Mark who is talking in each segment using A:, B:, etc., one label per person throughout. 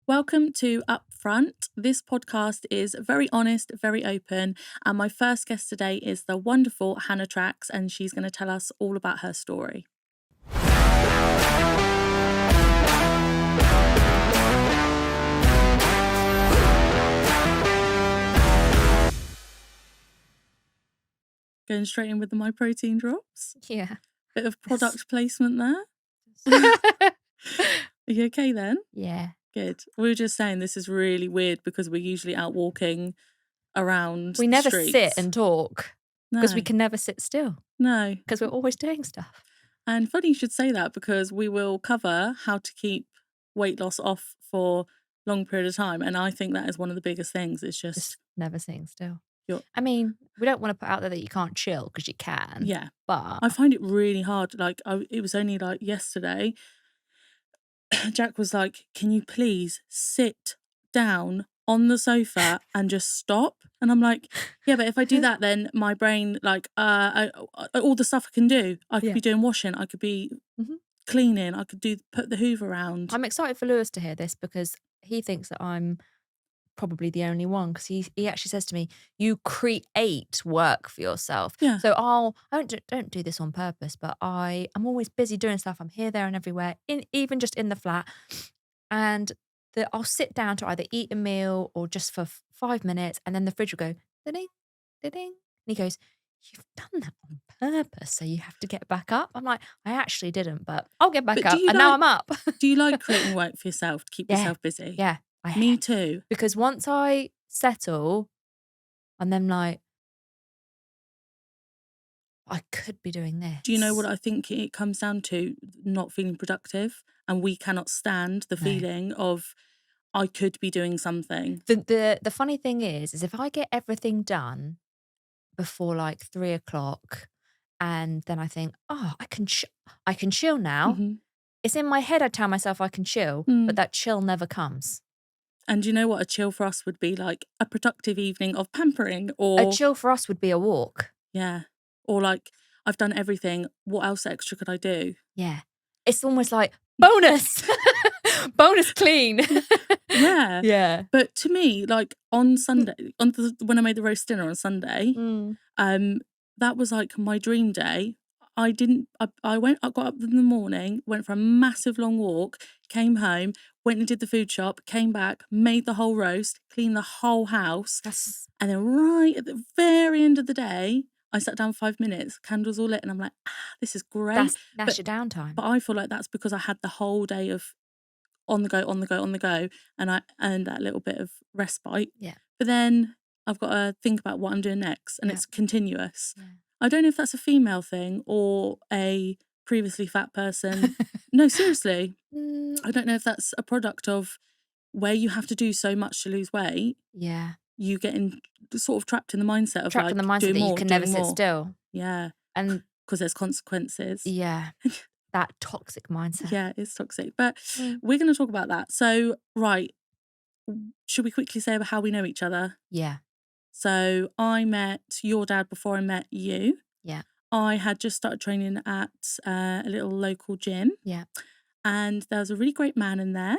A: Welcome to Upfront. This podcast is very honest, very open, and my first guest today is the wonderful Hannah Trax, and she's going to tell us all about her story. Going straight in with the My Protein drops.
B: Yeah.
A: Bit of product placement there. Are you okay then?
B: Yeah.
A: Good. We were just saying this is really weird because we're usually out walking around
B: We
A: the
B: never
A: streets.
B: sit and talk because we
A: No.
B: can never sit still
A: No.
B: because we're always doing stuff.
A: And funny you should say that because we will cover how to keep weight loss off for a long period of time. And I think that is one of the biggest things. It's
B: Just never sitting still.
A: You're-
B: I mean, we don't want to put out there that you can't chill because you can.
A: yeah.
B: But
A: I find it really hard. Like it was only like yesterday. Jack was like, "Can you please sit down on the sofa and just stop?" And I'm like, "Yeah, but if I do that, then my brain, like, all the stuff I can do, I could be doing washing, I could be cleaning, I could put the Hoover around."
B: I'm excited for Lewis to hear this because he thinks that I'm probably the only one because he actually says to me, "You create work for yourself."
A: Yeah.
B: So I don't do this on purpose, but I'm always busy doing stuff. I'm here, there, and everywhere, even just in the flat, and I'll sit down to either eat a meal or just for 5 minutes, and then the fridge will go ding, ding, and he goes, "You've done that on purpose, so you have to get back up." I'm like, I actually didn't, but I'll get back up, and now I'm up.
A: Do you like creating work for yourself to keep yourself busy?
B: Yeah.
A: Me too.
B: Because once I settle, and then like, I could be doing this.
A: Do you know what I think it comes down to? Not feeling productive, and we cannot stand the feeling of I could be doing something.
B: The funny thing is if I get everything done before like 3 o'clock, and then I think, oh, I can chill now.
A: Mhm.
B: It's in my head I tell myself I can chill, but that chill never comes.
A: And you know what a chill for us would be? Like a productive evening of pampering, or
B: A chill for us would be a walk.
A: Yeah. Or like, I've done everything. What else extra could I do?
B: Yeah. It's almost like bonus. Bonus clean.
A: Yeah.
B: Yeah.
A: But to me, like on Sunday, when I made the roast dinner on Sunday, that was like my dream day. I got up in the morning, went for a massive long walk, came home, went and did the food shop, came back, made the whole roast, cleaned the whole house. And then right at the very end of the day, I sat down 5 minutes, candles all lit, and I'm like, this is great.
B: That's your downtime.
A: But I feel like that's because I had the whole day of on the go, and that little bit of respite.
B: Yeah.
A: But then I've got to think about what I'm doing next, and it's continuous.
B: Yeah.
A: I don't know if that's a female thing or a previously fat person. No, seriously. I don't know if that's a product of where you have to do so much to lose weight.
B: Yeah.
A: You get sort of trapped in the mindset of
B: in the mindset that you can never sit still.
A: Yeah.
B: And
A: because there's consequences.
B: Yeah. That toxic mindset.
A: Yeah, it's toxic. But we're going to talk about that. So, right. Should we quickly say about how we know each other?
B: Yeah.
A: So I met your dad before I met you.
B: Yeah.
A: I had just started training at a little local gym.
B: Yeah.
A: And there was a really great man in there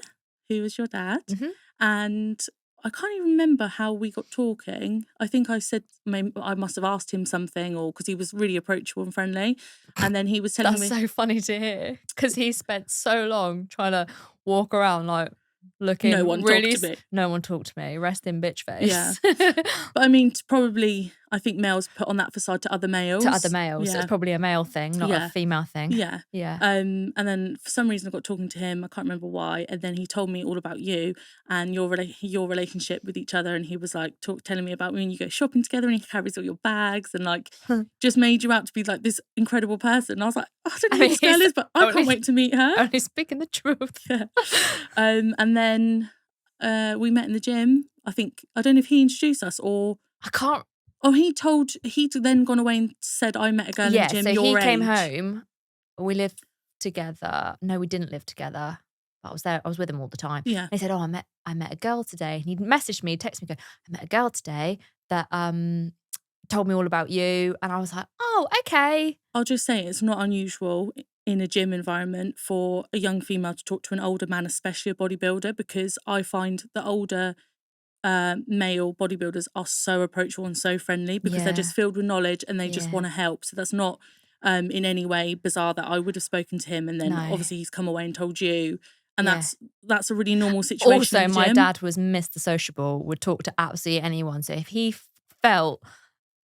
A: who was your dad.
B: Mm-hmm.
A: And I can't even remember how we got talking. I think I said, maybe I must have asked him something, or because he was really approachable and friendly. And then he was telling me.
B: That's so funny to hear because he spent so long trying to walk around like looking
A: no one
B: really.
A: Talked to me.
B: No one talked to me. Rest in bitch face.
A: Yeah. But I mean, probably, I think males put on that facade to other males.
B: To other males.
A: Yeah.
B: It's probably a male thing, not a female thing.
A: Yeah.
B: Yeah.
A: And then for some reason I got talking to him. I can't remember why. And then he told me all about you and your relationship with each other. And he was like telling me about when you go shopping together and he carries all your bags and like just made you out to be like this incredible person. And I was like, I don't know who this girl is, but I can't wait to meet her.
B: Only speaking the truth.
A: Yeah. And then we met in the gym. I don't know if he introduced us or
B: I can't.
A: Oh, he'd then gone away and said, I met a girl in the gym
B: so
A: your
B: he came
A: age.
B: home. We lived together. No, we didn't live together. But I was there. I was with him all the time.
A: Yeah.
B: And he said, oh, I met a girl today. And he messaged me, texted me, going, I met a girl today that told me all about you. And I was like, oh, okay.
A: I'll just say it's not unusual in a gym environment for a young female to talk to an older man, especially a bodybuilder, because I find the older male bodybuilders are so approachable and so friendly because they're just filled with knowledge and they just want to help. So that's not in any way bizarre that I would have spoken to him and then obviously he's come away and told you. And that's a really normal situation.
B: Also,
A: in the
B: my
A: gym.
B: dad was Mr. Sociable, would talk to absolutely anyone. So if he felt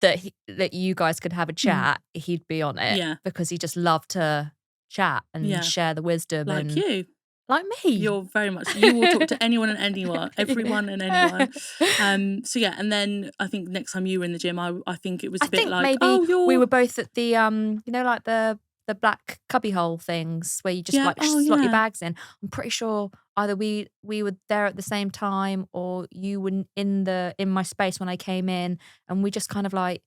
B: that you guys could have a chat, he'd be on it.
A: Yeah.
B: Because he just loved to chat and share the wisdom.
A: Like
B: and
A: you.
B: Like me.
A: You're very much, you will talk to anyone and anyone, everyone and anyone. So yeah, and then I think next time you were in the gym, I think it was a bit like,
B: maybe
A: oh,
B: we were both at the, you know, like the black cubbyhole things where you just slot your bags in. I'm pretty sure either we were there at the same time or you were in my space when I came in and we just kind of like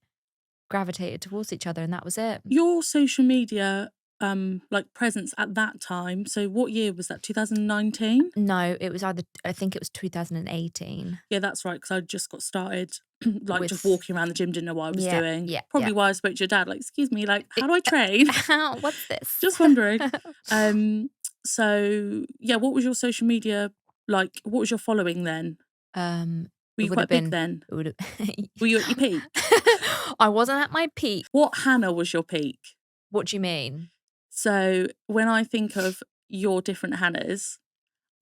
B: gravitated towards each other and that was it.
A: Your social media like presence at that time, so what year was that? 2019?
B: No, it was I think it was 2018.
A: Yeah, that's right, because I just got started like just walking around the gym, didn't know what I was doing. Probably why I spoke to your dad, like, excuse me, like, how do I train?
B: What's this?
A: Just wondering. So yeah, what was your social media like? What was your following then? Were you quite big then? Were you at your peak?
B: I wasn't at my peak.
A: What Hannah was your peak?
B: What do you mean?
A: So when I think of your different Hannahs,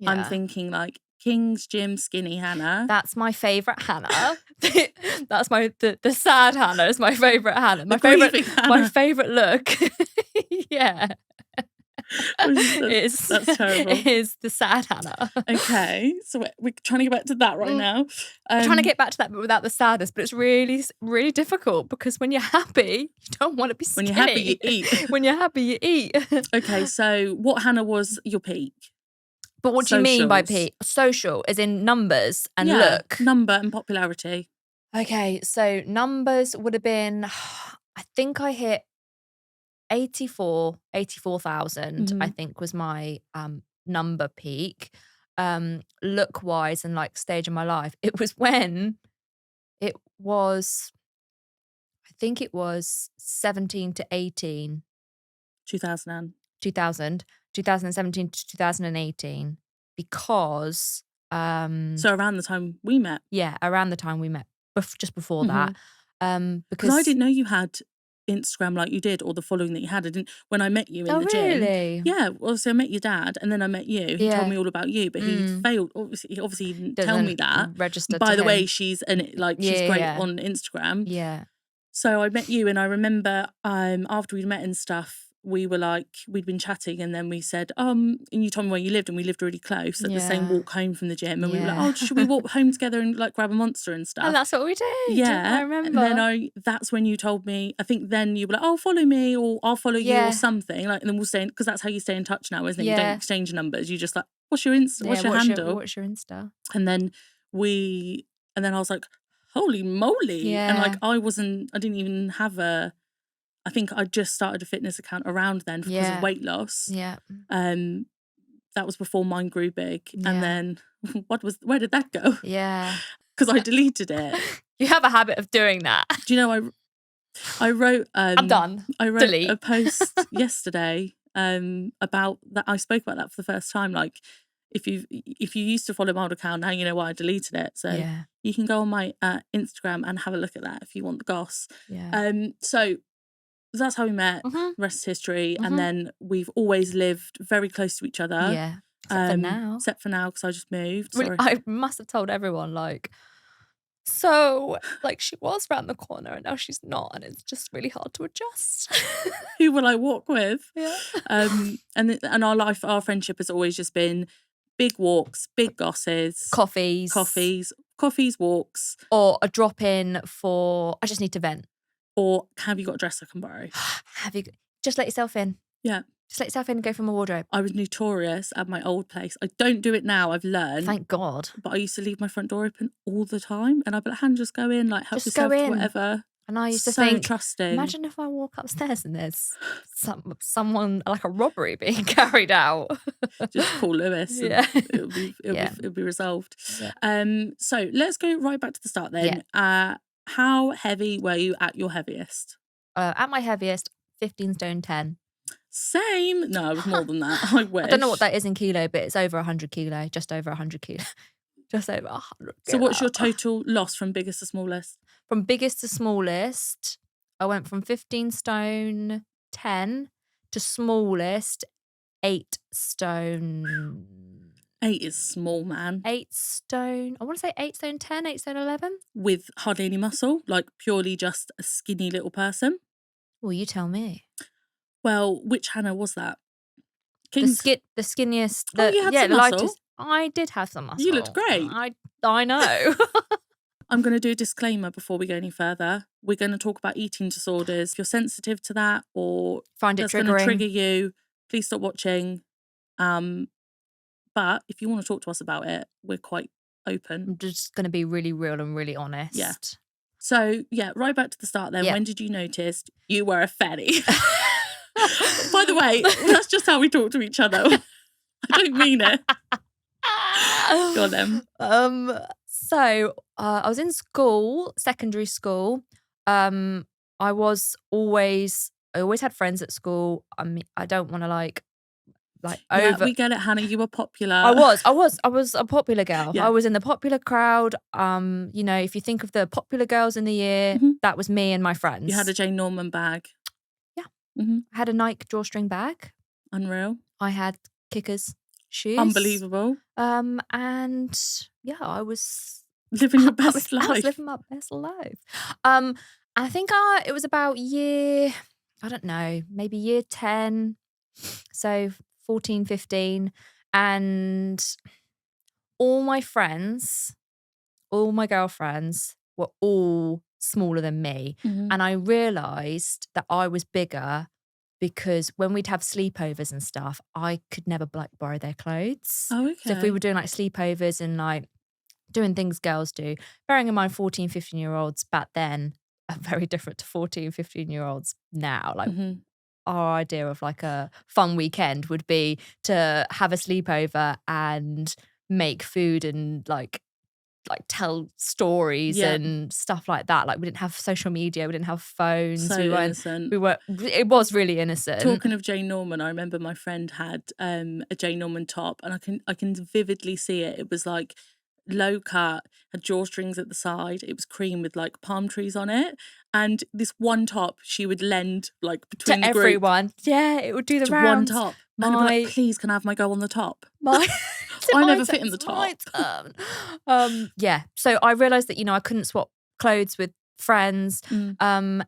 A: I'm thinking like King's Gym Skinny Hannah.
B: That's my favourite Hannah. That's the sad Hannah is my favourite Hannah. My favourite look. Yeah.
A: That's terrible.
B: It is the sad Hannah.
A: Okay, so we're trying to get back to that right now.
B: I'm trying to get back to that, but without the sadness. But it's really, really difficult because when you're happy, you don't want to be skinny.
A: When you're happy, you eat.
B: When you're happy, you eat.
A: Okay, so what Hannah was your peak?
B: But what do you mean by peak? Social, as in numbers and look?
A: Number and popularity.
B: Okay, so numbers would have been, I think I hit 84,000, I think was my number peak. Look wise and like stage of my life. It was when it was, I think it was 17 to 18.
A: 2000,
B: 2017 to 2018. Because
A: so around the time we met.
B: Yeah, around the time we met. Just before that.
A: Because I didn't know you had Instagram like you did, or the following that you had. I didn't when I met you in the gym.
B: Really?
A: Yeah, well, so I met your dad, and then I met you. He told me all about you, but he failed. Obviously, he didn't tell me that.
B: Register.
A: By the way, she's great on Instagram.
B: Yeah.
A: So I met you, and I remember after we'd met and stuff, we were like, we'd been chatting, and then we said, and you told me where you lived, and we lived really close at the same walk home from the gym, and we were like, oh, should we walk home together and like grab a Monster and stuff?
B: And that's what we did.
A: Yeah,
B: I remember.
A: And then that's when you told me. I think then you were like, oh, follow me, or I'll follow you, or something. Like, and then we'll stay because that's how you stay in touch now, isn't it? You don't exchange numbers. You just like, what's your Insta? What's your handle?
B: What's your Insta?
A: And then I was like, holy moly!
B: Yeah.
A: And like I didn't even have I think I just started a fitness account around then because of weight loss.
B: Yeah.
A: That was before mine grew big. Yeah. And then where did that go?
B: Yeah.
A: Because I deleted it.
B: You have a habit of doing that.
A: Do you know I wrote
B: I'm done.
A: I wrote
B: Delete.
A: a post yesterday about that. I spoke about that for the first time. Like if you used to follow my old account, now you know why I deleted it. So you can go on my Instagram and have a look at that if you want the goss.
B: Yeah.
A: So that's how we met. Rest is history. And then we've always lived very close to each other.
B: Yeah. Except for now.
A: Except for now, because I just moved.
B: Sorry. I must have told everyone, like, so, like, she was around the corner and now she's not. And it's just really hard to adjust.
A: Who will I walk with?
B: Yeah.
A: And our friendship has always just been big walks, big gosses. Coffees, walks.
B: Or a drop in for, I just need to vent.
A: Or have you got a dress I can borrow?
B: Just let yourself in.
A: Yeah.
B: Just let yourself in and go from a wardrobe.
A: I was notorious at my old place. I don't do it now, I've learned.
B: Thank God.
A: But I used to leave my front door open all the time. And I'd be like, Han, just go in, like, help
B: just
A: yourself
B: go
A: to
B: in.
A: whatever.
B: And I used to
A: so
B: think,
A: trusting.
B: Imagine if I walk upstairs and there's someone, like a robbery being carried out.
A: Just call Lewis.
B: Yeah.
A: It'll be resolved.
B: Yeah.
A: So let's go right back to the start then. Yeah. How heavy were you at your heaviest?
B: At my heaviest, 15 stone 10.
A: Same. No, it was more than that. I wish.
B: I don't know what that is in kilo, but it's over 100 kilo, just over 100 kilo. Just over 100
A: So what's your
B: kilo.
A: total loss from biggest to smallest?
B: From biggest to smallest, I went from 15 stone 10 to smallest 8 stone.
A: 8 is small, man.
B: 8 stone. I want to say 8 stone 10, 8 stone 11.
A: With hardly any muscle, like purely just a skinny little person.
B: Well, you tell me.
A: Well, which Hannah was that?
B: The skinniest.
A: Oh, you had some
B: the
A: muscle.
B: lightest. I did have some muscle.
A: You looked great.
B: I know.
A: I'm going to do a disclaimer before we go any further. We're going to talk about eating disorders. If you're sensitive to that or
B: Find it
A: that's going to
B: triggering.
A: trigger you, please stop watching. But if you want to talk to us about it, we're quite open.
B: I'm just going to be really real and really honest.
A: Yeah. So, yeah, right back to the start then.
B: Yeah.
A: When did you notice you were a fanny? By the way, that's just how we talk to each other. I don't mean it. Go on then.
B: So I was in school, secondary school. I always had friends at school. I mean, I don't want to
A: Yeah, we get it, Hannah. You were popular.
B: I was a popular girl.
A: Yeah.
B: I was in the popular crowd. You know, if you think of the popular girls in the year, that was me and my friends.
A: You had a Jane Norman bag.
B: Yeah.
A: Mm-hmm.
B: I had a Nike drawstring bag.
A: Unreal.
B: I had kickers shoes.
A: Unbelievable.
B: And yeah, I was
A: living your best life.
B: I was living my best life. I think it was about year, I don't know, maybe year 10. So 14, 15. And all my friends, all my girlfriends were all smaller than me.
A: Mm-hmm.
B: And I realised that I was bigger because when we'd have sleepovers and stuff, I could never borrow their clothes.
A: Oh, okay.
B: So if we were doing sleepovers and doing things girls do, bearing in mind 14, 15-year-olds back then are very different to 14, 15-year-olds now. Our idea of a fun weekend would be to have a sleepover and make food and tell stories and stuff like that. We didn't have social media, we didn't have phones.
A: So innocent.
B: It was really innocent.
A: Talking of Jane Norman, I remember my friend had a Jane Norman top, and I can vividly see it. It was low cut, had drawstrings at the side. It was cream with palm trees on it. And this one top she would lend between
B: to
A: the group.
B: Everyone. Yeah, it would do the rounds.
A: One top. And I'd be like, please, can I have my go on the top?
B: I
A: never fit in the top.
B: Yeah. So I realised that, I couldn't swap clothes with friends. And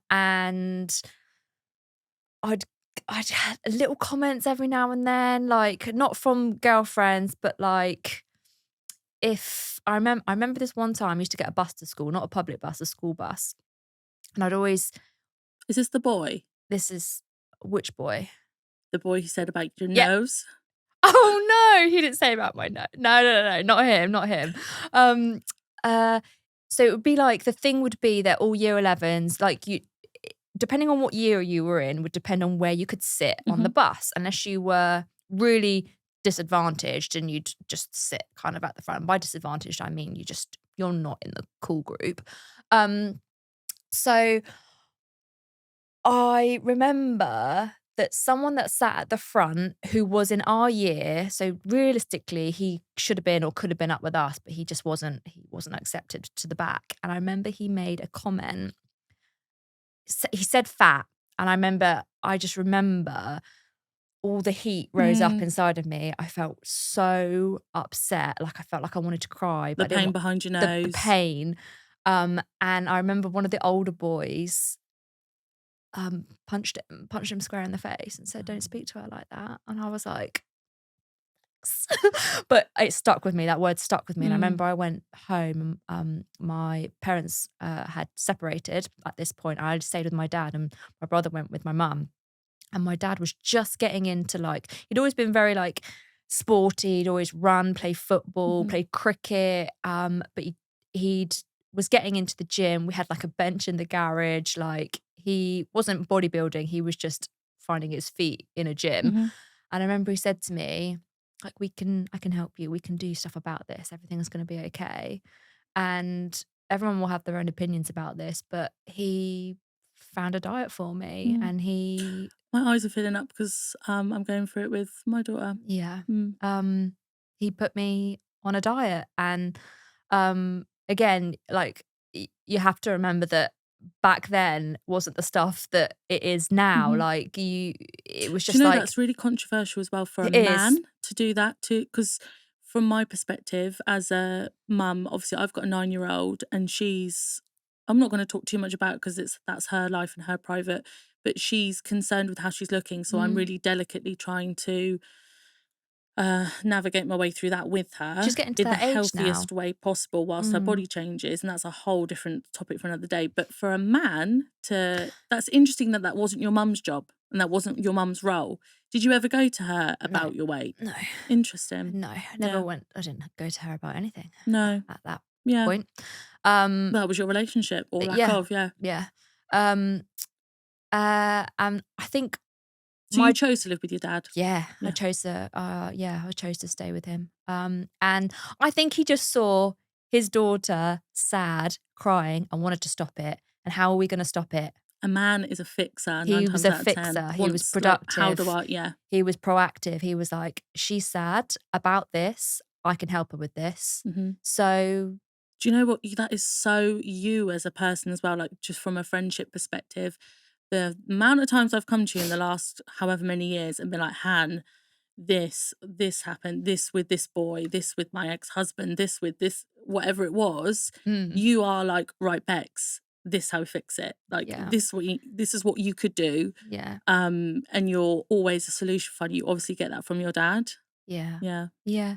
B: I'd had little comments every now and then, not from girlfriends, but if I remember this one time I used to get a bus to school, not a public bus, a school bus. And I'd always...
A: Is this the boy?
B: This is... Which boy?
A: The boy who said about your nose?
B: Oh, no, he didn't say about my nose. No, not him. So it would be the thing would be that all year 11s, depending on what year you were in, would depend on where you could sit on the bus, unless you were really disadvantaged and you'd just sit kind of at the front. By disadvantaged, I mean you're not in the cool group. So I remember that someone that sat at the front who was in our year, so realistically he should have been or could have been up with us, but he just wasn't accepted to the back. And I remember he made a comment. He said fat, and I just remember all the heat rose up inside of me. I felt so upset, I felt like I wanted to cry.
A: The pain behind your nose.
B: The pain. And I remember one of the older boys punched him square in the face and said, "Don't speak to her like that." And I was like, but it stuck with me. That word stuck with me. And I remember I went home. My parents had separated at this point. I stayed with my dad, and my brother went with my mum. And my dad was just getting into he'd always been very sporty. He'd always run, play football, play cricket. But he was getting into the gym. We had a bench in the garage. He wasn't bodybuilding. He was just finding his feet in a gym. And I remember he said to me, I can help you. We can do stuff about this. Everything's going to be okay. And everyone will have their own opinions about this, but he found a diet for me, and he.
A: My eyes are filling up because I'm going through it with my daughter.
B: Yeah.
A: Mm.
B: He put me on a diet, and again, like you have to remember that back then wasn't the stuff that it is now.
A: Mhm.
B: Like it was
A: Do
B: just
A: you know
B: like
A: that's really controversial as well for a
B: it is.
A: man to do that too? Because from my perspective as a mum, obviously I've got a 9-year-old and I'm not going to talk too much about it because that's her life and her private, but she's concerned with how she's looking. So I'm really delicately trying to navigate my way through that with her
B: She's getting to
A: in the
B: that age now.
A: healthiest way possible whilst her body changes, and that's a whole different topic for another day. But for a man that's interesting that wasn't your mum's job and that wasn't your mum's role. Did you ever go to her about your weight?
B: No.
A: Interesting.
B: No, never went. I didn't go to her about anything.
A: No.
B: At that
A: Yeah.
B: point.
A: That was your relationship or lack of, yeah.
B: Yeah. And I think
A: So you chose to live with your dad?
B: Yeah. I chose to stay with him. And I think he just saw his daughter sad, crying, and wanted to stop it. And how are we going to stop it?
A: A man is a fixer.
B: He was a fixer. He was productive.
A: How do I?
B: He was proactive. He was like, she's sad about this. I can help her with this. So.
A: Do you know what? That is so you as a person as well, like just from a friendship perspective. The amount of times I've come to you in the last however many years and been like, Han, this happened, this with this boy, this with my ex-husband, this with this, whatever it was, you are like, right, Bex, this how we fix it. Like this is what you could do.
B: Yeah.
A: And you're always a solution finder. You obviously get that from your dad.
B: Yeah.
A: Yeah.
B: Yeah.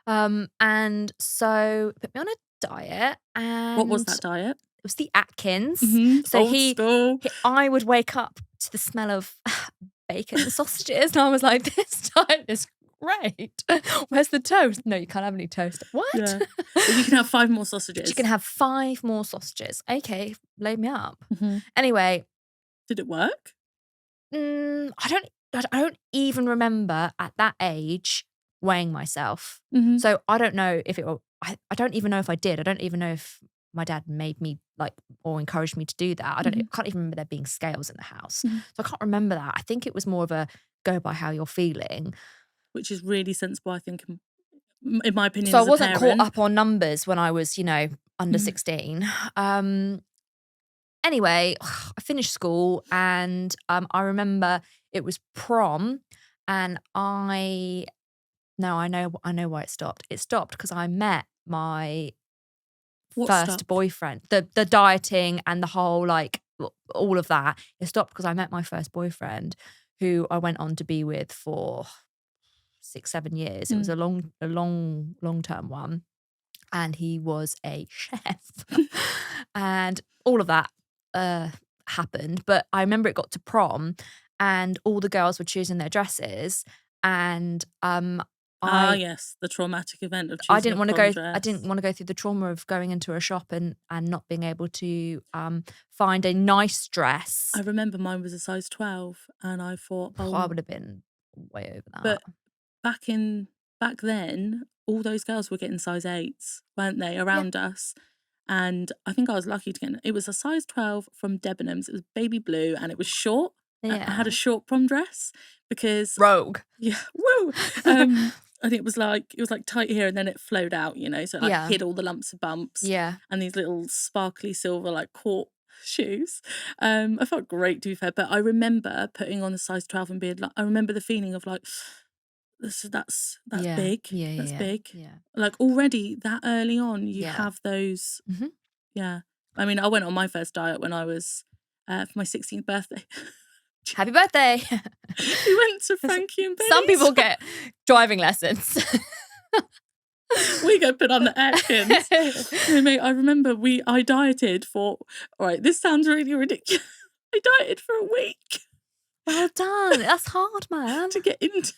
B: And so put me on a diet. And
A: what was that diet?
B: It was the Atkins. So
A: Old school.
B: I would wake up to the smell of bacon and sausages, and I was like, "This diet is great. Where's the toast? No, you can't have any toast. What?
A: Yeah. But you can have 5 more sausages.
B: But you can have 5 more sausages. Okay, load me up. Anyway,
A: did it work?
B: I don't even remember at that age weighing myself. So I don't know if it. I don't even know if I did. I don't even know if my dad made me or encouraged me to do that. I can't even remember there being scales in the house. So I can't remember that. I think it was more of a go by how you're feeling.
A: Which is really sensible, I think, in my opinion.
B: So
A: as
B: I wasn't
A: a parent.
B: caught up on numbers when I was, under 16. Anyway, I finished school and I remember it was prom, and I know why it stopped. It stopped because I met my first boyfriend. The dieting and the whole all of that. It stopped because I met my first boyfriend, who I went on to be with for 6-7 years. It was a long-term one, and he was a chef, and all of that happened. But I remember it got to prom, and all the girls were choosing their dresses, and
A: yes, the traumatic event of choosing
B: I didn't want to
A: prom
B: go.
A: dress.
B: I didn't want to go through the trauma of going into a shop and not being able to find a nice dress.
A: I remember mine was a size 12, and I thought,
B: I would have been way over that.
A: But back then, all those girls were getting size 8s, weren't they, around us? And I think I was lucky to get it. Was a size 12 from Debenhams. It was baby blue, and it was short.
B: Yeah.
A: I had a short prom dress because
B: Rogue.
A: Yeah, woo. And it was like tight here, and then it flowed out, so it hid all the lumps of bumps.
B: Yeah.
A: And these little sparkly silver court shoes. I felt great, to be fair, but I remember putting on a size 12 and being I remember the feeling of that's big.
B: Yeah,
A: that's
B: yeah,
A: big.
B: Yeah.
A: Already that early on, you have those. Yeah. I mean, I went on my first diet when I was for my 16th birthday.
B: Happy birthday.
A: We went to Frankie and Benny's.
B: Some people get driving lessons.
A: We go put on the Atkins. I remember I dieted for, all right, this sounds really ridiculous. I dieted for a week.
B: Well done. That's hard, man.
A: To get into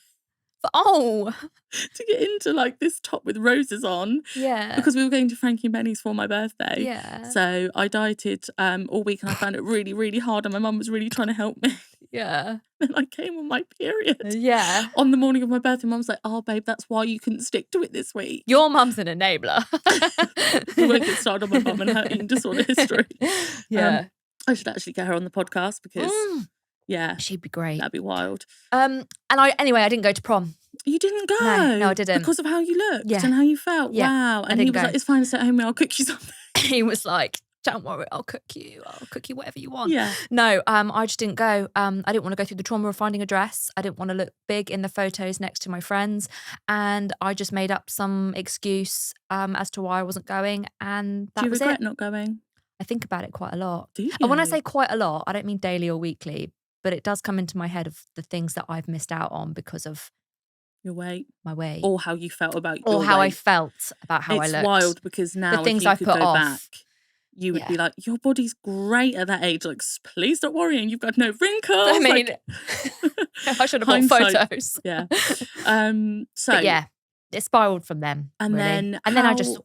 A: this top with roses on.
B: Yeah.
A: Because we were going to Frankie and Benny's for my birthday.
B: Yeah.
A: So I dieted all week, and I found it really, really hard, and my mum was really trying to help me.
B: Yeah.
A: Then I came on my period.
B: Yeah.
A: On the morning of my birthday, Mum was like, "Oh, babe, that's why you couldn't stick to it this week."
B: Your mum's an enabler.
A: We won't get started on my mum and her eating disorder history.
B: Yeah.
A: I should actually get her on the podcast because, yeah,
B: She'd be great.
A: that'd be wild.
B: And I didn't go to prom.
A: You didn't go?
B: No, I didn't.
A: Because of how you looked
B: Yeah.
A: and how you felt?
B: Yeah,
A: Wow.
B: I
A: And he
B: didn't
A: was
B: go.
A: like, it's fine to sit at home, I'll cook you something.
B: He was like, don't worry, I'll cook you whatever you want.
A: Yeah.
B: No, I just didn't go. I didn't want to go through the trauma of finding a dress. I didn't want to look big in the photos next to my friends. And I just made up some excuse as to why I wasn't going. And that was it.
A: Do you regret not going?
B: I think about it quite a lot.
A: Do you?
B: And when I say quite a lot, I don't mean daily or weekly, but it does come into my head of the things that I've missed out on because of
A: your weight.
B: My weight.
A: Or how you felt about your
B: Or how
A: weight.
B: I felt about how I looked.
A: It's wild because now
B: the things
A: if you
B: I've
A: could
B: put
A: go
B: off.
A: back, you would be like, your body's great at that age. Like, please stop worrying. You've got no wrinkles.
B: I mean, I should have bought photos.
A: Yeah.
B: But yeah, it spiraled from them.
A: And
B: really.
A: then
B: and then I just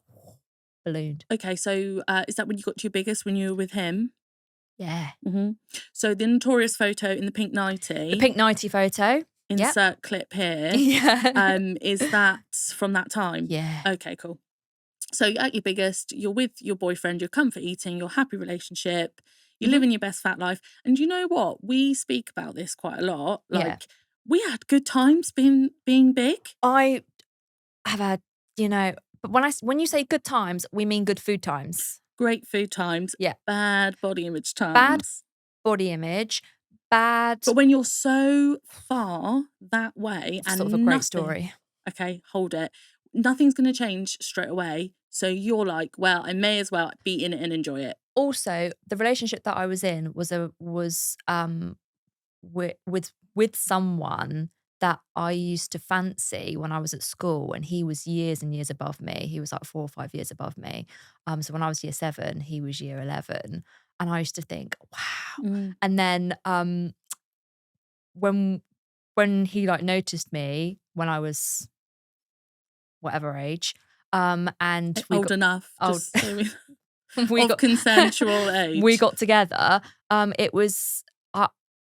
B: ballooned.
A: Okay, so is that when you got to your biggest, when you were with him?
B: Yeah.
A: Mm-hmm. So the notorious photo in the pink nightie.
B: The pink nightie photo.
A: Insert clip here.
B: Yeah.
A: Is that from that time?
B: Yeah.
A: Okay, cool. So you're at your biggest, you're with your boyfriend, you're comfort eating, you're happy relationship, you're living your best fat life. And you know what? We speak about this quite a lot. Like, we had good times being big.
B: I have had, but when you say good times, we mean good food times.
A: Great food times.
B: Yeah.
A: Bad body image times.
B: Bad body image. Bad.
A: But when you're so far that way and
B: sort of a great story.
A: Okay, hold it. Nothing's going to change straight away. So you're like, well, I may as well be in it and enjoy it.
B: Also, the relationship that I was in was with someone that I used to fancy when I was at school, and he was years and years above me. He was like 4 or 5 years above me. So when I was year 7, he was year 11, and I used to think, wow. And then when he like noticed me when I was whatever age, and we
A: old enough,
B: old,
A: we got consensual age.
B: We got together. It was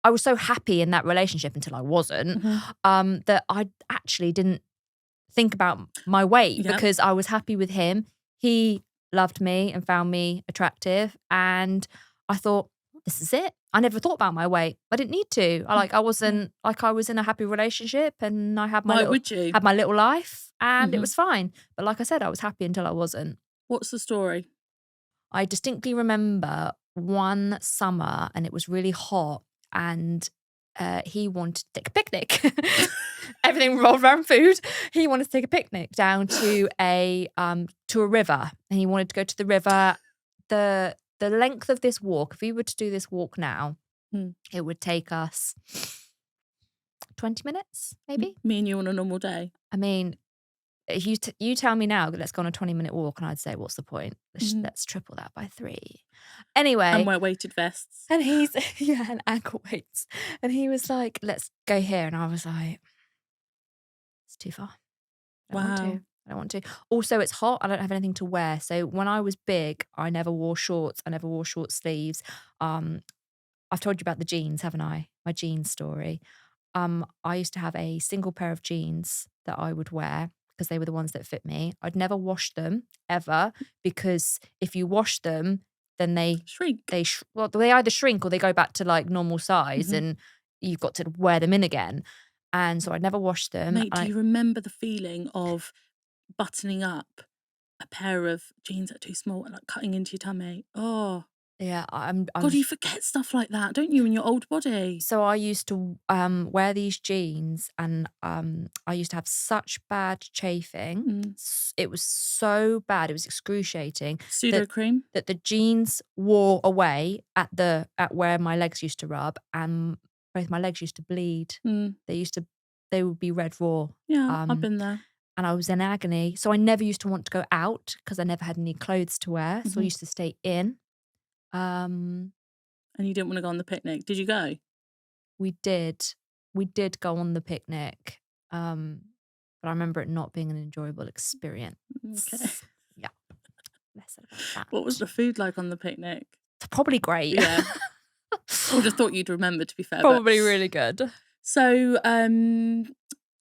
B: I was so happy in that relationship until I wasn't. That I actually didn't think about my weight because I was happy with him. He loved me and found me attractive, and I thought, this is it. I never thought about my weight. I didn't need to. I wasn't like, I was in a happy relationship, and I had my little life, and it was fine. But like I said, I was happy until I wasn't.
A: What's the story?
B: I distinctly remember one summer, and it was really hot, and he wanted to take a picnic. Everything revolved around food. He wanted to take a picnic down to a river, and he wanted to go to the river. The length of this walk, if we were to do this walk now, it would take us 20 minutes, maybe.
A: Me and you on a normal day.
B: I mean, you tell me now, let's go on a 20-minute walk, and I'd say, what's the point? Let's triple that by 3. Anyway.
A: And wear weighted vests.
B: And and ankle weights. And he was like, let's go here. And I was like, it's too far. I don't want to. Also, it's hot. I don't have anything to wear. So when I was big, I never wore shorts. I never wore short sleeves. I've told you about the jeans, haven't I? My jeans story. I used to have a single pair of jeans that I would wear because they were the ones that fit me. I'd never wash them ever, because if you wash them, then they
A: shrink.
B: They either shrink or they go back to like normal size, and you've got to wear them in again. And so I'd never washed them.
A: Mate, do you remember the feeling of buttoning up a pair of jeans that are too small and like cutting into your tummy? Oh.
B: Yeah,
A: God, you forget stuff like that, don't you, in your old body?
B: So I used to wear these jeans, and I used to have such bad chafing. It was so bad, it was excruciating.
A: Pseudo-cream?
B: That the jeans wore away at where my legs used to rub, and both my legs used to bleed. They would be red raw.
A: Yeah, I've been there.
B: And I was in agony. So I never used to want to go out because I never had any clothes to wear. So I used to stay in.
A: And you didn't want to go on the picnic. Did you go?
B: We did go on the picnic. But I remember it not being an enjoyable experience.
A: Okay.
B: Yeah. Less about that.
A: What was the food like on the picnic?
B: Probably great.
A: Yeah. I would have thought you'd remember, to be fair.
B: Probably really good.
A: So,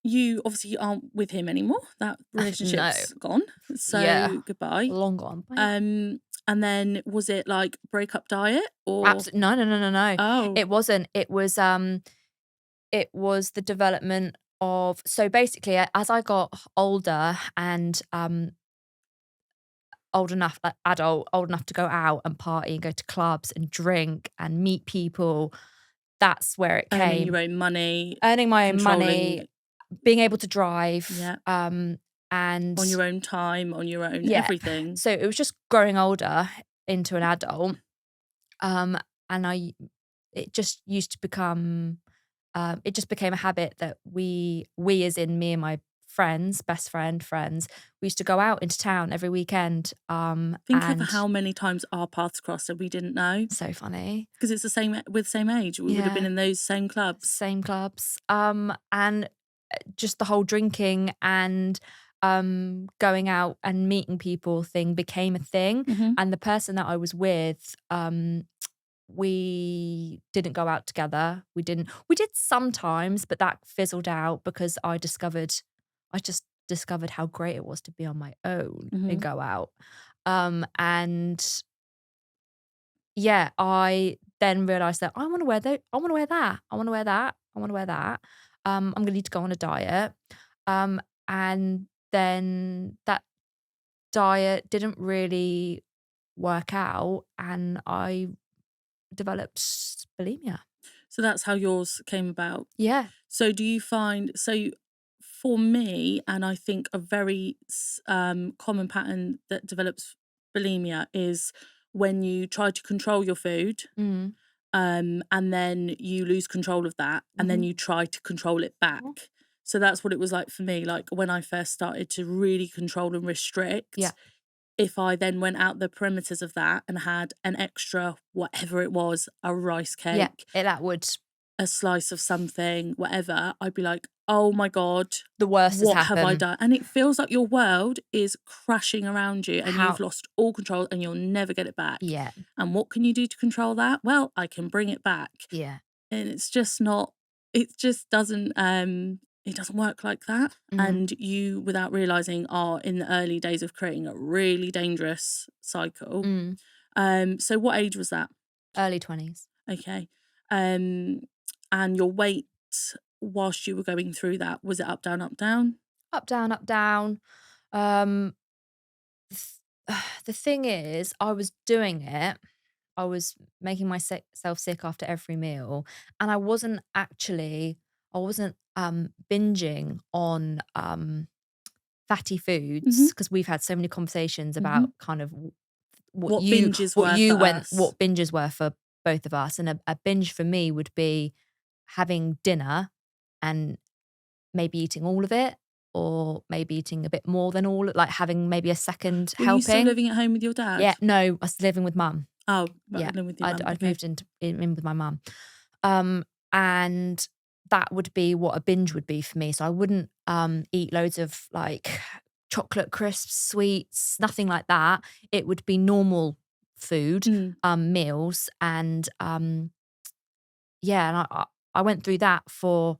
A: you obviously aren't with him anymore. That relationship's gone. So, goodbye.
B: Long gone. Bye.
A: And then was it like breakup diet or?
B: Absolutely, no, no, no, no, no.
A: Oh.
B: It wasn't. It was the development of, so basically, as I got older and, old enough, like adult, old enough to go out and party and go to clubs and drink and meet people, that's where it
A: Earning your
B: came.
A: own money,
B: Earning my own money,
A: controlling,
B: being able to drive,
A: yeah,
B: and
A: on your own time, on your own
B: yeah.
A: everything.
B: So it was just growing older into an adult, um, and it just used to become, it just became a habit that we as in me and my friends, best friends, we used to go out into town every weekend,
A: Think of
B: and
A: how many times our paths crossed and we didn't know,
B: so funny.
A: because it's the same with same age. We would have been
B: Yeah,
A: in those same clubs.
B: same clubs, and just the whole drinking and, going out and meeting people thing became a thing,
A: Mhm.
B: and the person that I was with, we didn't go out together. We did sometimes, but that fizzled out because I just discovered how great it was to be on my own and
A: Mhm.
B: go out. And yeah, I then realized that I want to wear that. I want to wear that. I want to wear that. I want to wear that. I'm gonna need to go on a diet. And then that diet didn't really work out, and I developed bulimia.
A: So that's how yours came about.
B: Yeah.
A: So do you find, for me, and I think a very common pattern that develops bulimia is when you try to control your food,
B: Mm.
A: and then you lose control of that, and then
B: Mhm.
A: you try to control it back.
B: Mhm.
A: So that's what it was like for me. Like when I first started to really control and
B: Yeah.
A: restrict, if I then went out the perimeters of that and had an extra, whatever it was, a rice
B: Yeah.
A: cake,
B: That would
A: a slice of something, whatever, I'd be like, "Oh my God,
B: the worst has
A: what have I
B: happened.
A: done?" And it feels like your world is crashing around you and you've
B: How
A: lost all control and you'll never get it back.
B: Yeah.
A: And what can you do to control that? Well, I can bring it back.
B: Yeah.
A: And it's just not, it just doesn't, it doesn't work like that.
B: Mhm.
A: And you, without realizing, are in the early days of creating a really dangerous cycle.
B: Mm.
A: So what age was that?
B: Early 20s.
A: Okay. Um, and your weight whilst you were going through that, was it up, down, up, down?
B: Up, down, up, down. Um, the thing is, I was doing it. I was making myself sick after every meal, and I wasn't, binging on, fatty foods,
A: Mhm.
B: because 'cause we've had so many conversations
A: Mhm.
B: about kind of
A: What binges were for us.
B: what binges were for both of us, and a binge for me would be having dinner and maybe eating all of it, or maybe eating a bit more than like having maybe a second
A: Were you still
B: helping.
A: living at home with your dad?
B: Yeah, no, I was living with mum.
A: Oh, right,
B: Yeah,
A: living with your
B: I'd
A: mum.
B: I'd
A: Okay.
B: moved in with my mum. And that would be what a binge would be for me. So I wouldn't, eat loads of, like, chocolate crisps, sweets, nothing like that. It would be normal food,
A: Mm.
B: meals, and, yeah, and I went through that for,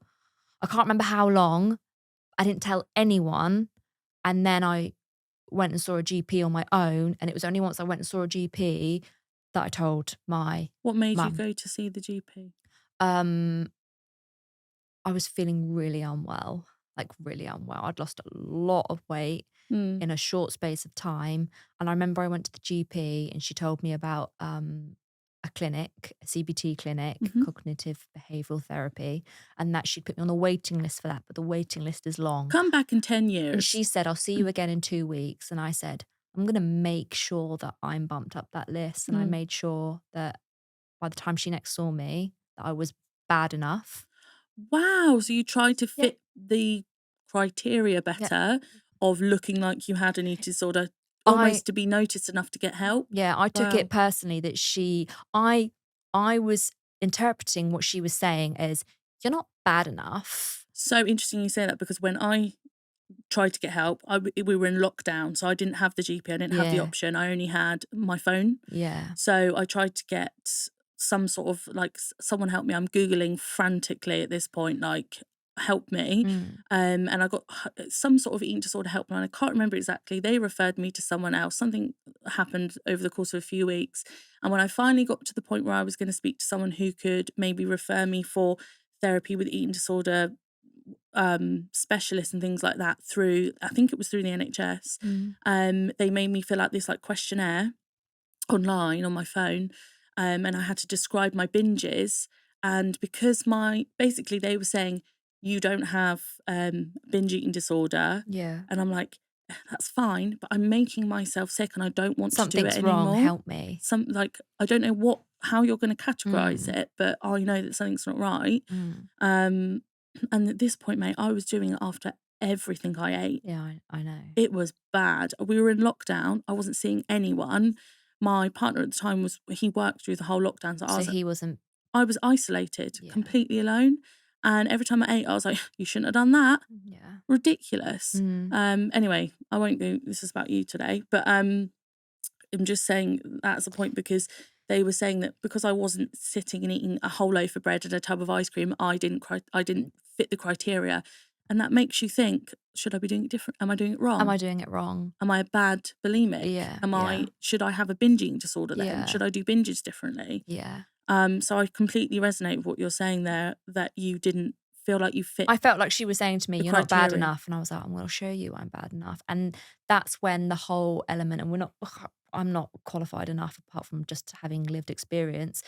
B: I can't remember how long. I didn't tell anyone, and then I went and saw a GP on my own, and it was only once I went and saw a GP that I told my
A: What made you
B: mum.
A: go to see the GP?
B: Um, I was feeling really unwell, like really unwell. I'd lost a lot of weight
A: Mm.
B: in a short space of time, and I remember I went to the GP and she told me about, a clinic, a CBT clinic,
A: Mhm.
B: cognitive behavioral therapy, and that she'd put me on the waiting list for that, but the waiting list is long.
A: Come back in 10
B: And
A: years.
B: she said, "I'll see you again in 2 weeks." And I said, "I'm gonna make sure that I'm bumped up that list." And I
A: Mm.
B: made sure that by the time she next saw me, that I was bad enough.
A: Wow, so you tried to
B: Yeah,
A: fit the criteria
B: yeah.
A: better of looking like you had an eating disorder,
B: I
A: almost to be noticed enough to get help?
B: Yeah, I took it
A: Wow.
B: personally that I was interpreting what she was saying as, "You're not bad enough."
A: So interesting you say that, because when I tried to get help, we were in lockdown, so I didn't have the GP, I didn't have the
B: Yeah,
A: option, I only had my phone.
B: yeah.
A: So I tried to get some sort of, like, someone help me. I'm Googling frantically at this point, like, help me.
B: Mm.
A: And I got some sort of eating disorder helpline. I can't remember exactly. They referred me to someone else. Something happened over the course of a few weeks. And when I finally got to the point where I was going to speak to someone who could maybe refer me for therapy with eating disorder specialists and things like that through, I think it was through the NHS,
B: Mm.
A: they made me fill out this like questionnaire online on my phone, and I had to describe my binges. And because basically they were saying you don't have binge eating disorder,
B: Yeah.
A: and I'm like, that's fine, but I'm making myself sick and I don't want to do it
B: Something's wrong,
A: anymore.
B: help me.
A: I don't know how you're going to categorize
B: Mm.
A: it, but I know that something's not right.
B: Mm.
A: Um, and at this point, mate, I was doing it after everything I ate.
B: Yeah, I know.
A: It was bad. We were in lockdown. I wasn't seeing anyone. My partner at the time he worked through the whole lockdown. So
B: So he wasn't.
A: I was isolated,
B: Yeah.
A: completely alone. And every time I ate, I was like, you shouldn't have done that.
B: Yeah.
A: Ridiculous.
B: Mm.
A: Anyway, I won't go, this is about you today, but I'm just saying that's the point, because they were saying that because I wasn't sitting and eating a whole loaf of bread and a tub of ice cream, I didn't fit the criteria. And that makes you think, should I be doing it different? Am I doing it
B: Am
A: wrong?
B: I doing it wrong?
A: Am I a bad bulimic?
B: Yeah. Yeah.
A: Should I have a binge eating disorder then?
B: Yeah.
A: Should I do binges differently?
B: Yeah.
A: So I completely resonate with what you're saying there, that you didn't feel like you fit
B: I felt like she was saying to me,
A: the
B: "You're not bad
A: criteria.
B: enough," and I was like, "I'm going to show you I'm bad enough." And that's when the whole element, and I'm not qualified enough apart from just having lived experience.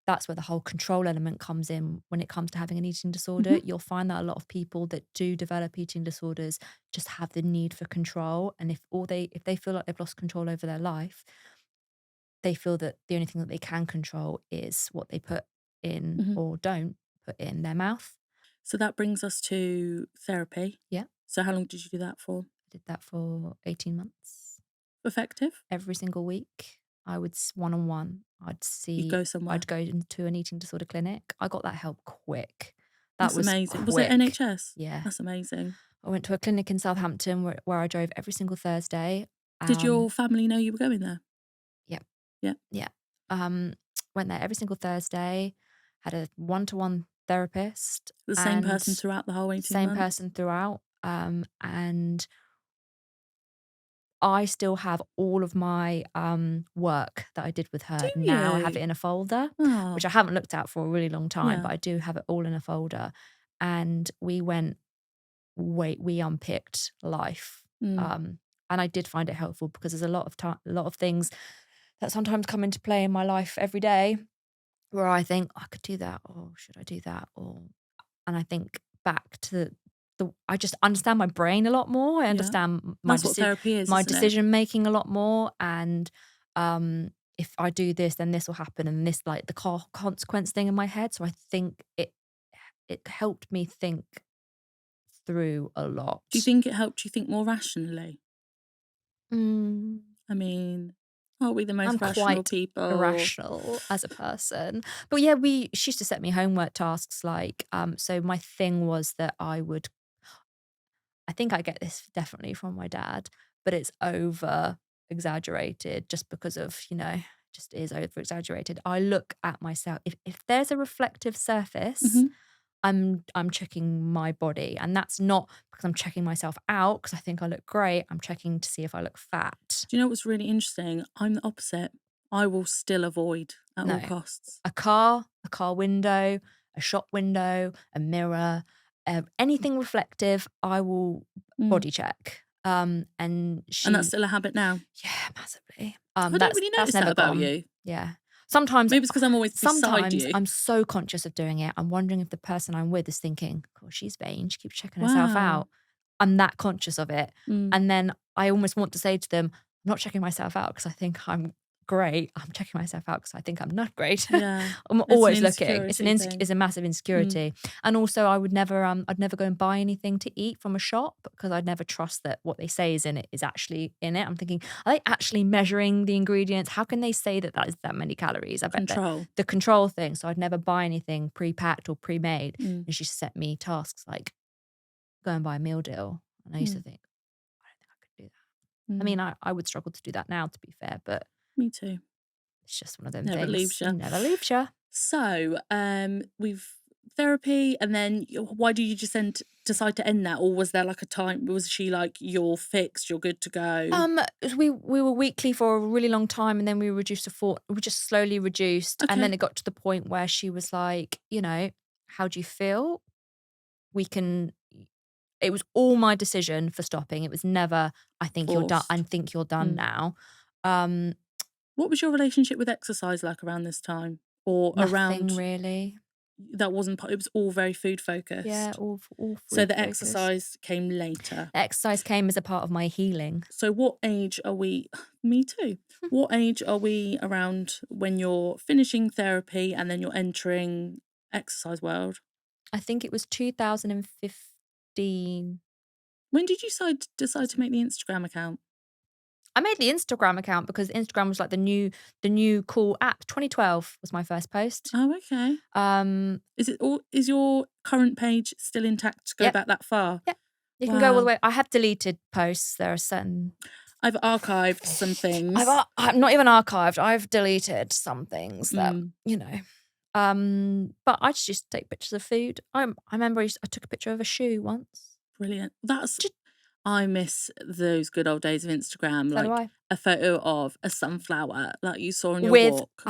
B: That's where the whole control element comes in when it comes to having an eating disorder.
A: Mhm.
B: You'll find that a lot of people that do develop eating disorders just have the need for control, and if they feel like they've lost control over their life, they feel that the only thing that they can control is what they put in
A: Mhm.
B: or don't put in their mouth.
A: So that brings us to therapy.
B: Yeah.
A: So how long did you do that for?
B: I did that for 18 months.
A: Effective?
B: Every single week, I would one-on-one.
A: You'd go somewhere.
B: I'd go into an eating disorder clinic. I got that help quick. That
A: That's
B: was
A: amazing. Was it
B: quick.
A: NHS?
B: Yeah.
A: That's amazing.
B: I went to a clinic in Southampton where I drove every single Thursday.
A: Did your
B: Um,
A: family know you were going there?
B: yeah,
A: Yeah.
B: yeah. Um, Went there every single Thursday, had a one-to-one therapist
A: The same
B: and
A: person throughout the whole 18
B: same
A: months?
B: person throughout. And I still have all of my, work that I did with
A: Do
B: her now. I have it
A: you?
B: in a folder, which
A: Oh,
B: I haven't looked at for a really long time,
A: yeah.
B: but I do have it all in a folder. And we unpicked life.
A: Mm.
B: Um, and I did find it helpful because there's a lot of things that sometimes come into play in my life every day where I think, "I could do that," or "Should I do that?" And I think back to I just understand my brain a lot more. I
A: Yeah.
B: understand
A: That's what therapy is,
B: my
A: isn't it?
B: decision making a lot more, and if I do this, then this will happen, and this like the consequence thing in my head. So I think it helped me think through a lot.
A: Do you think it helped you think more rationally?
B: Mm,
A: I mean, aren't we the
B: I'm
A: most rational
B: quite
A: people?
B: irrational as a person, but yeah, she used to set me homework tasks like so my thing was that I think I get this definitely from my dad, but it's over exaggerated just because of, just is over exaggerated. I look at myself. If there's a reflective surface,
A: Mhm.
B: I'm checking my body. And that's not because I'm checking myself out because I think I look great. I'm checking to see if I look fat.
A: Do you know what's really interesting? I'm the opposite. I will still avoid at all
B: No.
A: costs.
B: A car window, a shop window, a mirror, anything reflective, I will
A: Mm.
B: body check. And
A: And that's still a habit now.
B: yeah, massively.
A: I don't really
B: That's
A: notice that
B: never
A: about
B: gone.
A: you.
B: Yeah. Sometimes,
A: Maybe it's because I'm always beside
B: sometimes
A: you.
B: I'm so conscious of doing it. I'm wondering if the person I'm with is thinking, "God, she's vain. She keeps checking herself
A: Wow.
B: out." I'm that conscious of it,
A: Mm.
B: and then I almost want to say to them, "I'm not checking myself out because I think I'm great. I'm checking myself out because I think I'm not great."
A: Yeah.
B: I'm
A: It's an
B: always looking.
A: insecurity thing.
B: It's a massive
A: Mm.
B: insecurity. And also I'd never go and buy anything to eat from a shop because I'd never trust that what they say is in it is actually in it. I'm thinking, are they actually measuring the ingredients? How can they say that is that many calories? I bet that
A: Control.
B: the control thing. So I'd never buy anything pre-packed or pre-made.
A: Mm.
B: And she set me tasks like go and buy a meal deal. And I used to
A: Mm.
B: think, I don't think I could do that. I
A: Mm.
B: mean, I would struggle to do that now, to be fair, but
A: Me too.
B: it's just one of them
A: Never
B: things.
A: leaves you.
B: Never leaves you.
A: So, we've therapy, and then why did you just decide to end that? Or was there like a time, was she like, you're fixed, you're good to go?
B: We were weekly for a really long time, and then we reduced to 4. We just slowly reduced, and then
A: Okay.
B: it got to the point where she was like, "How do you feel? We can." It was all my decision for stopping. It was never, "I think you're done. I
A: Forced.
B: think you're done
A: Mm.
B: now." Um,
A: What was your relationship with exercise like around this time? Or
B: Nothing
A: around,
B: really.
A: that wasn't part, it was all very food
B: Yeah,
A: focused.
B: all
A: So
B: food
A: the
B: focused.
A: exercise came later.
B: The exercise came as a part of my healing.
A: So what age are we? Me too. What age are we around when you're finishing therapy and then you're entering exercise world?
B: I think it was 2015.
A: When did you decide to make the Instagram account?
B: I made the Instagram account because Instagram was like the new cool app. 2012 was my first post.
A: Oh, okay.
B: Um,
A: Is your current page still intact to go
B: yep,
A: back that far?
B: yep. You can go all the
A: Wow.
B: way. I have deleted posts. There are certain.
A: I've archived some things.
B: I'm not even archived. I've deleted some things that
A: Mm,
B: But I just used to take pictures of food. I remember I took a picture of a shoe once.
A: brilliant.
B: Just
A: I miss those good old days of Instagram,
B: so do
A: like
B: I.
A: a photo of a sunflower that you saw on your
B: With
A: walk.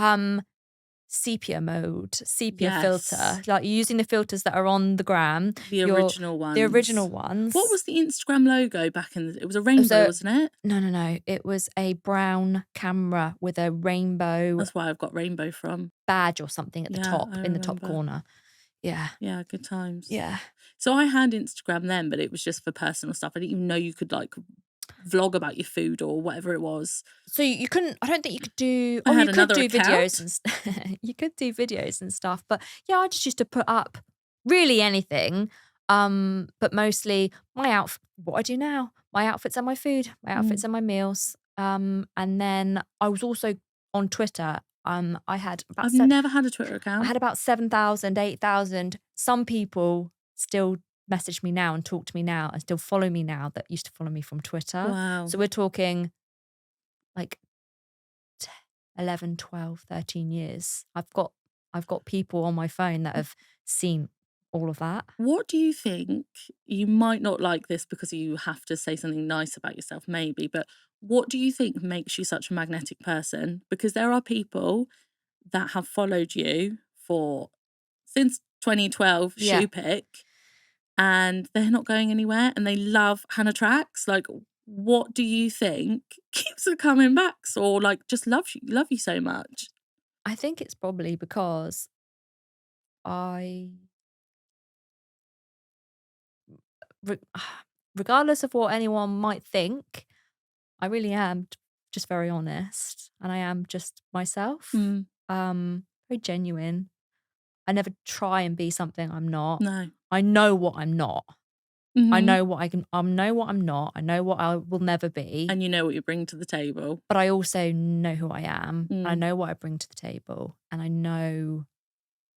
B: sepia filter,
A: Yes,
B: like you're using the filters that are on the gram,
A: the original
B: the original
A: ones. What
B: ones.
A: was the Instagram logo back in it was a
B: It was
A: rainbow, wasn't it?
B: no, it was a brown camera with a rainbow
A: That's why I've got rainbow from.
B: badge or something at the
A: Yeah,
B: top,
A: I
B: in the top
A: remember.
B: corner. Yeah,
A: Yeah, good times.
B: yeah.
A: So I had Instagram then, but it was just for personal stuff. I didn't even know you could like vlog about your food or whatever it was.
B: So you couldn't. I don't think you could do.
A: I
B: Oh,
A: had
B: you could
A: another
B: do videos
A: account.
B: and you could do videos and stuff. But yeah, I just used to put up really anything. But mostly my outfit. What I do now, my outfits and my food, my outfits
A: Mm.
B: and my meals. And then I was also on Twitter. I had about
A: I've never had a Twitter
B: I
A: account.
B: had about 7,000, 8,000. Some people still message me now and talk to me now and still follow me now that used to follow me from Twitter.
A: Wow.
B: So we're talking like 11, 12, 13 years. I've got people on my phone that have seen all of that.
A: What do you think? You might not like this because you have to say something nice about yourself, maybe, but what do you think makes you such a magnetic person? Because there are people that have followed you for since 2012
B: Yeah.
A: shoe pick and they're not going anywhere and they love Hannah Tracks. Like, what do you think keeps her coming back or like just love you so much?
B: I think it's probably because I re- regardless of what anyone might think, I really am just very honest and I am just myself.
A: Mm,
B: Very genuine. I never try and be something I'm not.
A: no.
B: I know what I'm not. I
A: Hmm.
B: know what I can. I know what I'm not. I know what I will never be.
A: And you know what you bring to the table.
B: But I also know who I am. I
A: Mm,
B: know what I bring to the table, and I know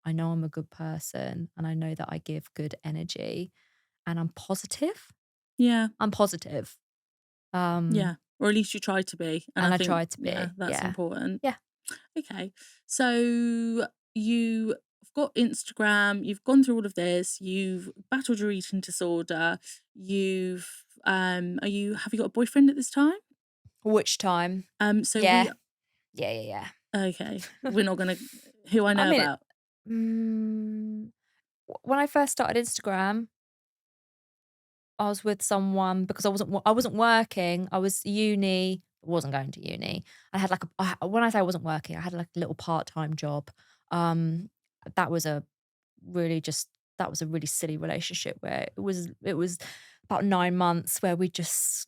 B: I'm a good person, and I know that I give good energy, and I'm positive.
A: yeah.
B: I'm positive.
A: Yeah, or at least you try to be, and I
B: And I
A: think,
B: try to
A: yeah,
B: be.
A: that's
B: Yeah,
A: important.
B: yeah.
A: Okay, so you've got Instagram, you've gone through all of this, you've battled your eating disorder, have you got a boyfriend at this time?
B: Which time?
A: So
B: Yeah,
A: we
B: yeah.
A: okay, we're not gonna who I
B: I
A: know
B: mean,
A: about.
B: mm, when I first started Instagram, I was with someone because I wasn't working. I was uni. I wasn't going to uni. I had like when I say I wasn't working, I had like a little part-time job. Um, that was a that was a really silly relationship where it was about 9 months where we just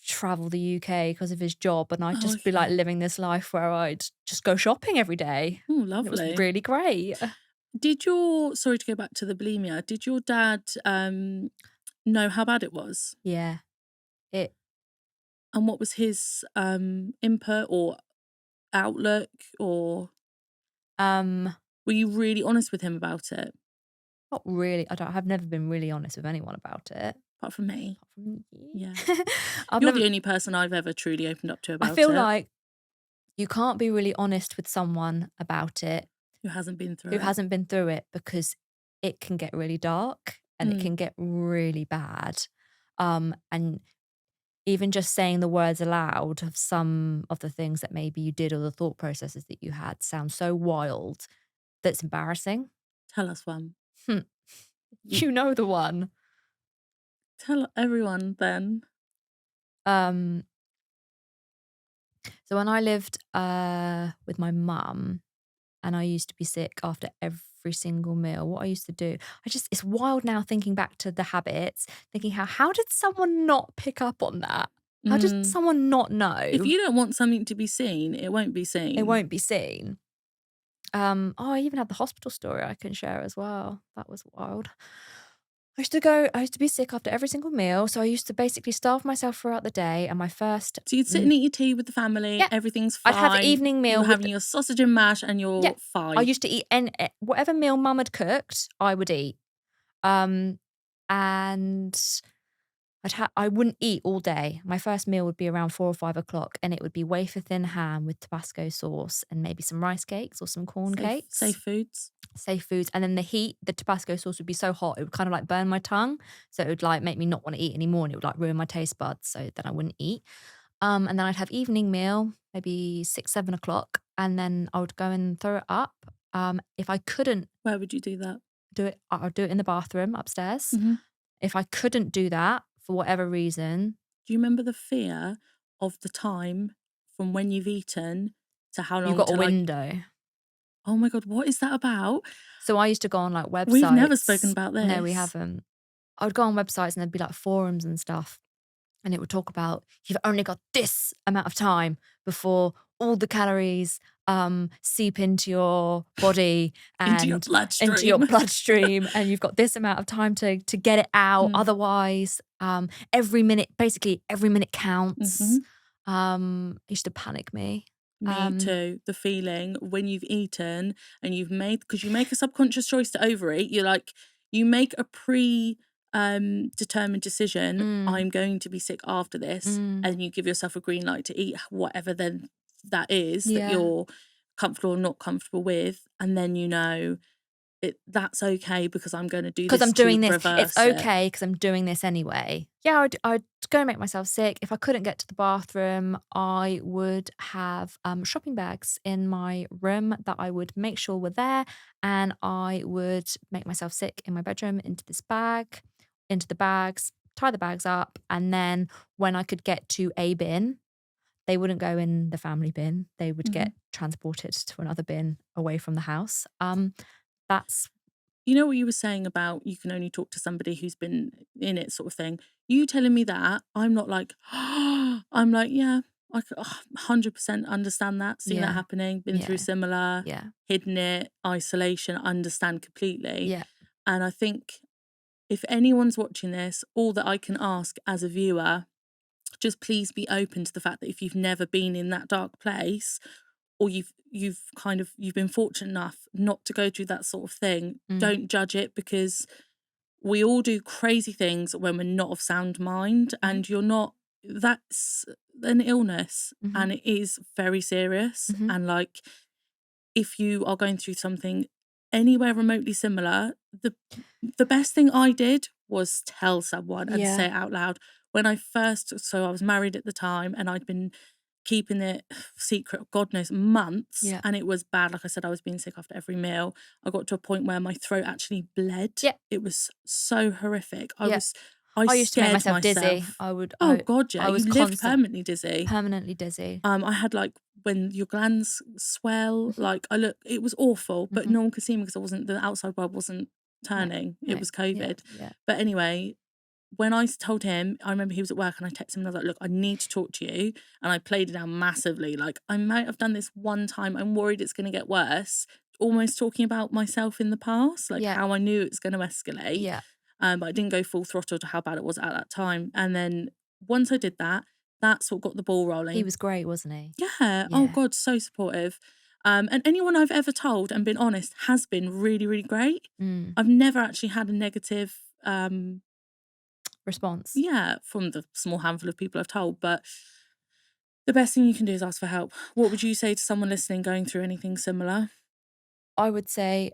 B: travel the UK because of his job, and I'd
A: Oh,
B: just be like
A: okay.
B: living this life where I'd just go shopping every day.
A: Oh,
B: And it was
A: lovely.
B: really great.
A: Sorry to go back to the bulimia, did your dad, know how bad it was?
B: Yeah. It
A: And what was his, input or outlook, or
B: um
A: were you really honest with him about it?
B: Not really. I've never been really honest with anyone about it,
A: Apart from me.
B: apart from you.
A: Yeah.
B: I've
A: You're
B: never
A: the only person I've ever truly opened up to
B: I
A: about
B: feel
A: it,
B: like you can't be really honest with someone about it
A: who hasn't been through
B: who
A: it.
B: hasn't been through it because it can get really dark and it
A: Mm.
B: can get really bad. And even just saying the words aloud of some of the things that maybe you did or the thought processes that you had sound so wild that's embarrassing.
A: Tell us one.
B: Hmm.
A: You
B: You know the one.
A: tell everyone then.
B: Um, so when I lived with my mum and I used to be sick after every single meal, what I used to do, it's wild now thinking back to the habits, thinking how did someone not pick up on that? How did
A: Mm.
B: someone not
A: If
B: know
A: you don't want something to be seen, it won't be
B: it
A: seen.
B: won't be seen? I even had the hospital story I can share as well. That was wild. I used to be sick after every single meal, so I used to basically starve myself throughout the day, and my first
A: So you'd sit and eat your tea with the family,
B: yeah,
A: everything's
B: I'd have
A: fine.
B: evening
A: You were
B: meal with
A: having your sausage and mash and
B: yeah,
A: you're
B: I
A: fine.
B: used to eat whatever meal mum had cooked, I would eat. Um, and I wouldn't eat all day. My first meal would be around 4 or 5 o'clock, and it would be wafer thin ham with Tabasco sauce and maybe some rice cakes or some corn
A: Safe
B: cakes.
A: foods.
B: Safe foods. And then the Tabasco sauce would be so hot, it would kind of like burn my tongue. So it would like make me not want to eat anymore and it would like ruin my taste buds. So then I wouldn't eat. And then I'd have evening meal, maybe 6, 7 o'clock. And then I would go and throw it up. If I couldn't
A: Where would you do that?
B: do it, I'd do it in the bathroom upstairs.
A: Mhm.
B: If I couldn't do that for whatever reason,
A: Do you remember the fear of the time from when you've eaten to how
B: you've
A: long
B: got a
A: to like,
B: window.
A: oh my God, what is that about?
B: So I used to go on like
A: We've never spoken
B: websites.
A: about
B: No, we
A: this.
B: haven't. I would go on websites and there'd be like forums and stuff. And it would talk about you've only got this amount of time before all the calories seep into your body
A: Into your
B: and into your
A: bloodstream.
B: bloodstream, and you've got this amount of time to get it out.
A: Mm.
B: Otherwise, basically every minute
A: Mhm.
B: counts. It used to panic me.
A: Me too. The feeling when you've eaten and you've made, because you make a subconscious choice to overeat, you're like, you make a determined decision,
B: Mm,
A: I'm going to be sick after this,
B: mm,
A: and you give yourself a green light to eat whatever then that is that
B: yeah.
A: you're comfortable or not comfortable with, and then you know that's okay because I'm going to do
B: 'Cause I'm
A: this to
B: doing this. It's
A: reverse it.
B: okay because 'cause I'm doing this anyway. Yeah, I'd go and make myself sick. If I couldn't get to the bathroom, I would have, shopping bags in my room that I would make sure were there, and I would make myself sick in my bedroom into the bags, tie the bags up, and then when I could get to a bin, they wouldn't go in the family bin. They would
A: Mhm.
B: get transported to another bin away from the house. That's
A: You know what you were saying about you can only talk to somebody who's been in it sort of thing? You telling me that, I'm not like, I'm like, yeah, I 100% understand that, seen that
B: yeah,
A: happening, been through
B: yeah,
A: similar,
B: yeah,
A: hidden it, isolation, understand completely.
B: yeah.
A: And I think if anyone's watching this, all that I can ask as a viewer, just please be open to the fact that if you've never been in that dark place, or you've been fortunate enough not to go through that sort of thing,
B: Mm,
A: don't judge it, because we all do crazy things when we're not of sound mind,
B: mhm,
A: and you're not, that's an illness
B: mhm,
A: and it is very serious.
B: mhm.
A: And like, if you are going through something anywhere remotely similar, the best thing I did was tell someone and say
B: Yeah,
A: it out loud. When I first, so I was married at the time and I'd been keeping it secret, God knows, months,
B: yeah,
A: and it was bad. Like I said, I was being sick after every meal. I got to a point where my throat actually bled.
B: yeah,
A: It was so horrific.
B: yeah.
A: I
B: I used to make
A: scared
B: myself dizzy.
A: myself. Oh God, yeah,
B: I
A: you
B: was
A: lived
B: constant
A: permanently dizzy.
B: permanently dizzy.
A: I had like when your glands swell,
B: Mhm,
A: like it was awful, but
B: mhm.
A: no one could see me because the outside world wasn't
B: No,
A: turning. It
B: no,
A: was
B: yeah,
A: COVID.
B: yeah,
A: But anyway, when I told him, I remember he was at work and I texted him and I was like, look, I need to talk to you. And I played it down massively. Like, I might have done this one time. I'm worried it's going to get worse. Almost talking about myself in the past, like
B: yeah,
A: how I knew it was going to escalate.
B: yeah.
A: But I didn't go full throttle to how bad it was at that time. And then once I did that, that's what got the ball
B: He
A: rolling.
B: was great, wasn't he?
A: Yeah. Oh
B: Yeah.
A: God, so supportive. And anyone I've ever told and been honest has been really, really great.
B: Mm.
A: I've never actually had a negative,
B: Response.
A: yeah, from the small handful of people I've told. But the best thing you can do is ask for help. What would you say to someone listening going through anything similar?
B: I would say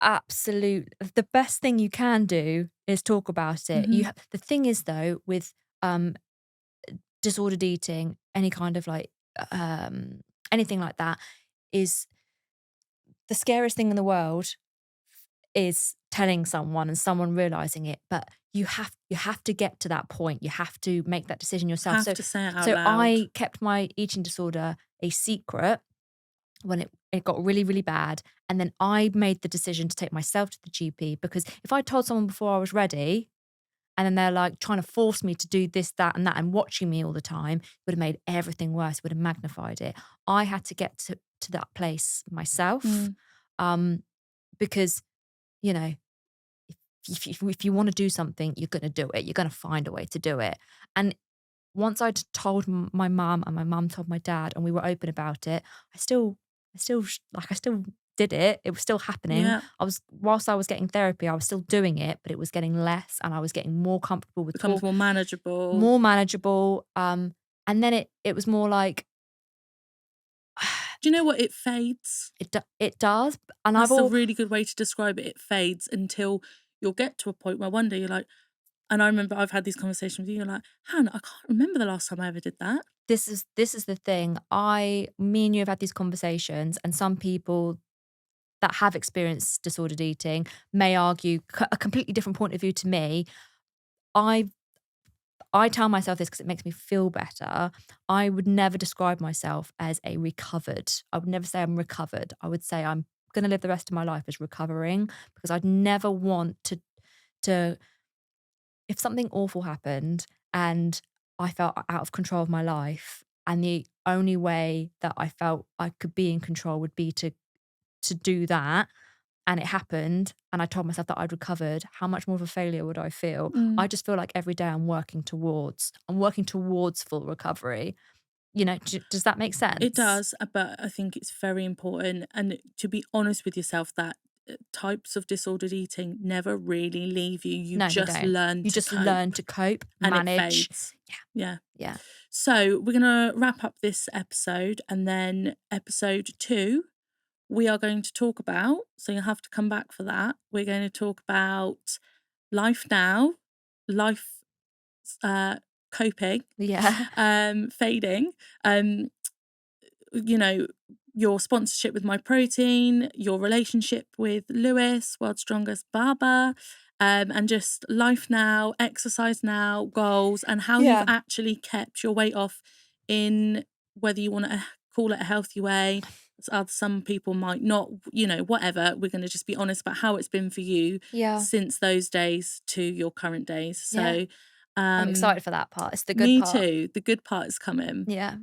B: absolute the best thing you can do is talk about it.
A: Mhm.
B: The thing is though with disordered eating, any kind of like um anything like that, is the scariest thing in the world is telling someone and someone realizing it, but you have to get to that point. You have to make that decision yourself.
A: Have
B: So
A: to say it out
B: so
A: loud.
B: I kept my eating disorder a secret when it got really, really bad. And then I made the decision to take myself to the GP, because if I told someone before I was ready and then they're like trying to force me to do this, that, and that and watching me all the time, it would have made everything worse, would have magnified it. I had to get to that place myself.
A: Mm.
B: Because, you know, if you want to do something, you're going to do it. You're going to find a way to do it. And once I'd told my mum and my mum told my dad and we were open about it, I still did it. It was still happening.
A: Yeah.
B: Whilst I was getting therapy, I was still doing it, but it was getting less and I was getting more comfortable with
A: Becomes more manageable.
B: more manageable. And then it was more like,
A: Do you know what? It fades.
B: it does. And
A: That's a really good way to describe it. It fades until you'll get to a point where one day you're like, and I remember I've had these conversations with you, you're like, Hannah, I can't remember the last time I ever did that.
B: this is the thing. Me and you have had these conversations, and some people that have experienced disordered eating may argue a completely different point of view to me. I tell myself this because it makes me feel better. I would never describe myself as a recovered. I would never say I'm recovered. I would say I'm going to live the rest of my life as recovering, because I'd never want to if something awful happened and I felt out of control of my life, and the only way that I felt I could be in control would be to do that, and it happened and I told myself that I'd recovered, how much more of a failure would I feel?
A: Mm.
B: I just feel like every day I'm working towards full recovery. Does that make sense?
A: It does, but I think it's very important. And to be honest with yourself, that types of disordered eating never really leave you. You
B: No, they
A: just
B: don't.
A: learn
B: You
A: to
B: just
A: cope
B: learn to cope,
A: and it
B: manage.
A: fades.
B: Yeah.
A: Yeah.
B: Yeah.
A: So we're going to wrap up this episode, and then episode 2, we are going to talk about, so you'll have to come back for that. We're going to talk about life now, life coping,
B: Yeah.
A: fading, you know, your sponsorship with My Protein, your relationship with Lewis, World's Strongest Barber, and just life now, exercise now, goals, and how you've
B: Yeah.
A: actually kept your weight off in whether you want to call it a healthy way. Some people might not, whatever. We're going to just be honest about how it's been for you
B: Yeah.
A: since those days to your current days.
B: Yeah.
A: So
B: I'm excited for that part. It's the good
A: me
B: part.
A: too. The good part is coming.
B: Yeah.